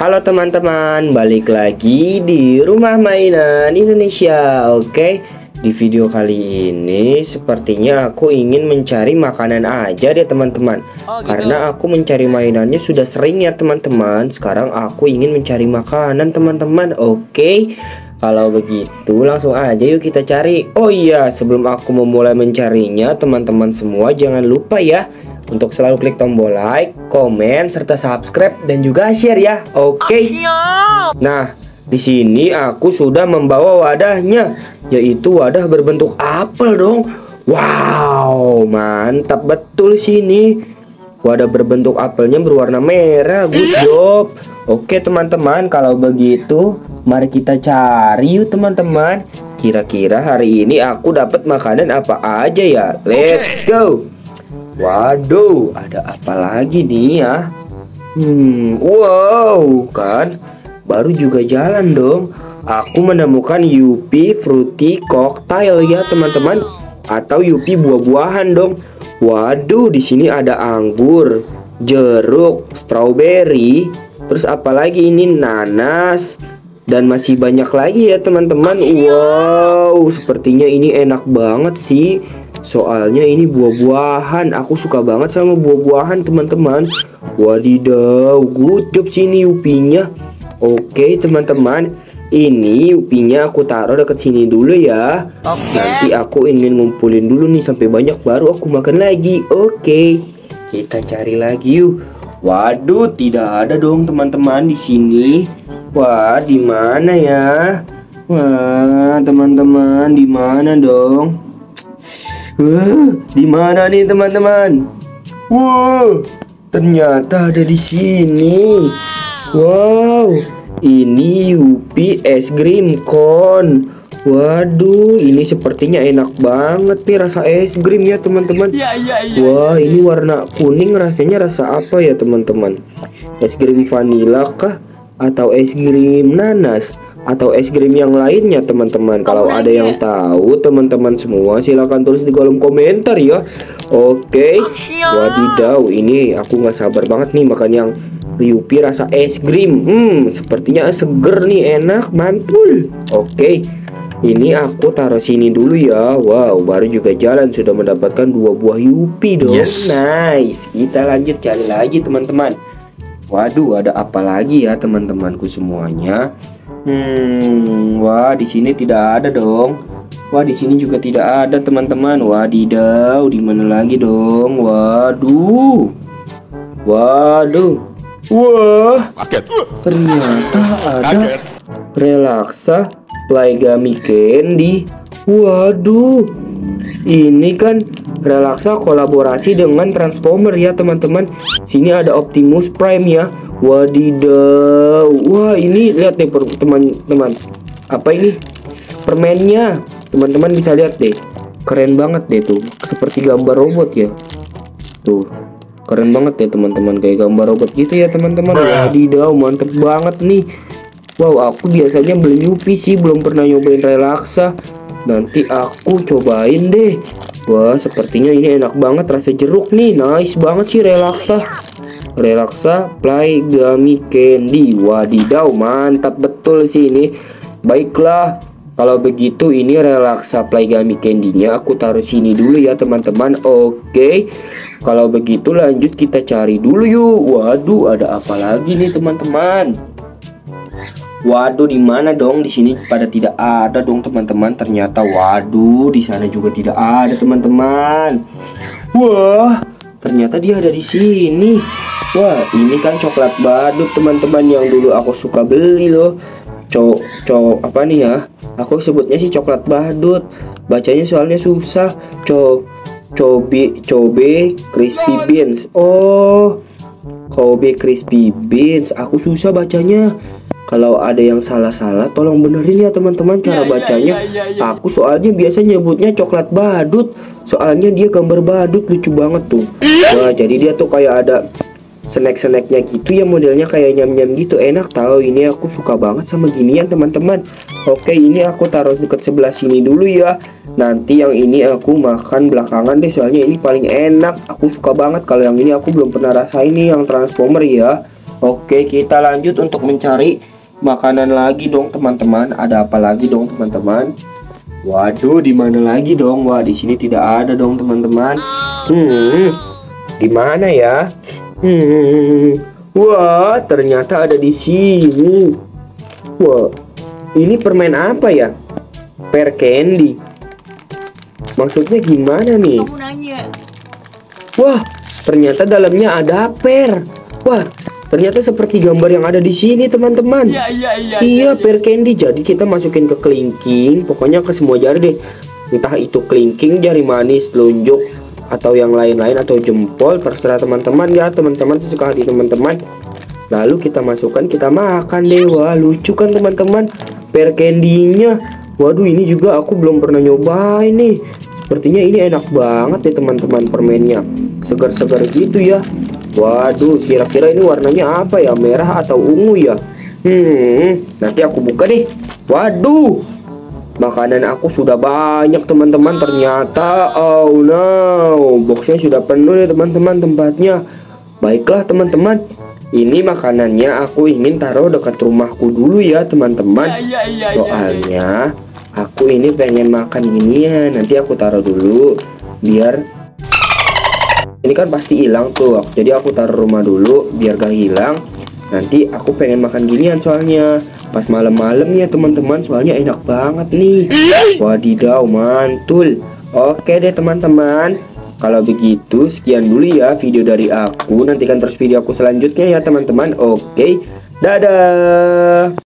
Halo teman-teman, balik lagi di Rumah Mainan Indonesia. Oke, di video kali ini sepertinya aku ingin mencari makanan aja deh teman-teman. Karena aku mencari mainannya sudah sering ya teman-teman. Sekarang aku ingin mencari makanan teman-teman. Oke, kalau begitu langsung aja yuk kita cari. Oh iya, sebelum aku memulai mencarinya, teman-teman semua jangan lupa ya untuk selalu klik tombol like, komen, serta subscribe dan juga share ya. Oke. Nah, di sini aku sudah membawa wadahnya, yaitu wadah berbentuk apel dong. Wow, mantap betul sini. Wadah berbentuk apelnya berwarna merah. Good job. Oke teman-teman, kalau begitu mari kita cari yuk teman-teman. Kira-kira hari ini aku dapat makanan apa aja ya? Let's go. Waduh, ada apa lagi nih ya? Wow, kan baru juga jalan dong. Aku menemukan Yupi Fruity Cocktail ya teman-teman, atau Yupi buah-buahan dong. Waduh, di sini ada anggur, jeruk, strawberry, terus apalagi ini nanas, dan masih banyak lagi ya teman-teman. Wow, sepertinya ini enak banget sih. Soalnya ini buah-buahan. Aku suka banget sama buah-buahan teman-teman. Wadidaw, good job sini Yupinya. Oke teman-teman, ini Yupinya aku taruh dekat sini dulu ya. Nanti aku ingin ngumpulin dulu nih sampai banyak baru aku makan lagi. Oke, kita cari lagi yuk. Waduh, tidak ada dong teman-teman di sini. Wah, di mana ya? Wah, teman-teman, di mana dong? Di mana nih teman-teman? Wow, ternyata ada di sini. Wow, ini Yupi es krim cone. Waduh, ini sepertinya enak banget nih rasa es krim ya teman-teman. Wah, ini warna kuning, rasanya rasa apa ya teman-teman? Es krim vanila kah? Atau es krim nanas? Atau es krim yang lainnya teman-teman? Kalau ada yang tahu teman-teman semua silahkan tulis di kolom komentar ya. Oke, wadidaw, ini aku nggak sabar banget nih makan yang Yupi rasa es krim. Sepertinya seger nih, enak, mantul. Oke, ini aku taruh sini dulu ya. Wow, baru juga jalan sudah mendapatkan 2 buah Yupi dong. Nice, kita lanjut cari lagi teman-teman. Waduh, ada apa lagi ya teman-temanku semuanya? Wah, di sini tidak ada dong. Wah, di sini juga tidak ada teman-teman. Wadidaw, di mana lagi dong? Waduh. Wah, ternyata ada Relaxa Playgami Candy. Waduh, ini kan Relaxa kolaborasi dengan Transformer ya teman-teman. Sini ada Optimus Prime ya. Wadidaw. Wah, ini lihat deh teman-teman. Apa ini? Permennya. Teman-teman bisa lihat deh. Keren banget deh tuh. Seperti gambar robot ya. Tuh. Keren banget ya teman-teman, kayak gambar robot gitu ya teman-teman. Wadidaw, mantep banget nih. Wow, aku biasanya beli Yupi sih, belum pernah nyobain Relaxa. Nanti aku cobain deh. Wah, sepertinya ini enak banget, rasa jeruk nih. Nice banget sih Relaxa Playgami Candy. Wadidaw, mantap betul sih ini. Baiklah, kalau begitu ini Relaxa Playgami Candy-nya aku taruh sini dulu ya teman-teman. Oke, kalau begitu lanjut kita cari dulu yuk. Waduh, ada apa lagi nih teman-teman? Waduh, di mana dong? Di sini pada tidak ada dong teman-teman. Ternyata waduh, di sana juga tidak ada teman-teman. Wah, ternyata dia ada di sini. Wah, ini kan coklat badut teman-teman yang dulu aku suka beli loh. Apa nih ya? Aku sebutnya sih coklat badut. Bacanya soalnya susah. Cobe crispy beans. Oh, Kobe crispy beans. Aku susah bacanya. Kalau ada yang salah-salah tolong benerin ya teman-teman cara bacanya. Aku soalnya biasa nyebutnya coklat badut. Soalnya dia gambar badut lucu banget tuh. Wah, jadi dia tuh kayak ada snack-snacknya gitu ya, modelnya kayak nyam-nyam gitu, enak tahu. Ini aku suka banget sama ginian teman-teman. Oke, ini aku taruh dekat sebelah sini dulu ya. Nanti yang ini aku makan belakangan deh, soalnya ini paling enak. Aku suka banget. Kalau yang ini aku belum pernah rasain nih, yang Transformer ya. Oke, kita lanjut untuk mencari makanan lagi dong teman-teman. Ada apa lagi dong teman-teman? Waduh, di mana lagi dong? Wah, di sini tidak ada dong teman-teman. Di mana ya? Wah, ternyata ada di sini. Wah, ini permen apa ya? Per candy. Maksudnya gimana nih? Kamu nanya. Wah, ternyata dalamnya ada per. Wah, ternyata seperti gambar yang ada di sini teman-teman. Iya, per candy. Jadi kita masukin ke kelingking, pokoknya ke semua jari deh. Entah itu kelingking, jari manis, telunjuk, atau yang lain-lain, atau jempol, terserah teman-teman ya. Teman-teman sesuka hati teman-teman. Lalu kita masukkan, kita makan deh. Wah, lucu kan teman-teman per candy-nya. Waduh, ini juga aku belum pernah nyobain nih. Sepertinya ini enak banget ya teman-teman, permennya segar-segar gitu ya. Waduh, kira-kira ini warnanya apa ya? Merah atau ungu ya? Nanti aku buka deh. Waduh, makanan aku sudah banyak teman-teman. Ternyata, oh no, boxnya sudah penuh ya teman-teman tempatnya. Baiklah teman-teman, ini makanannya aku ingin taruh dekat rumahku dulu ya teman-teman. Soalnya aku ini pengen makan gini ya. Nanti aku taruh dulu biar ini kan pasti hilang tuh. Jadi aku taruh rumah dulu biar gak hilang. Nanti aku pengen makan ginian soalnya pas malam-malam ya teman-teman. Soalnya enak banget nih. Wadidaw, mantul. Oke deh teman-teman, kalau begitu sekian dulu ya video dari aku. Nantikan terus video aku selanjutnya ya teman-teman. Oke, dadah.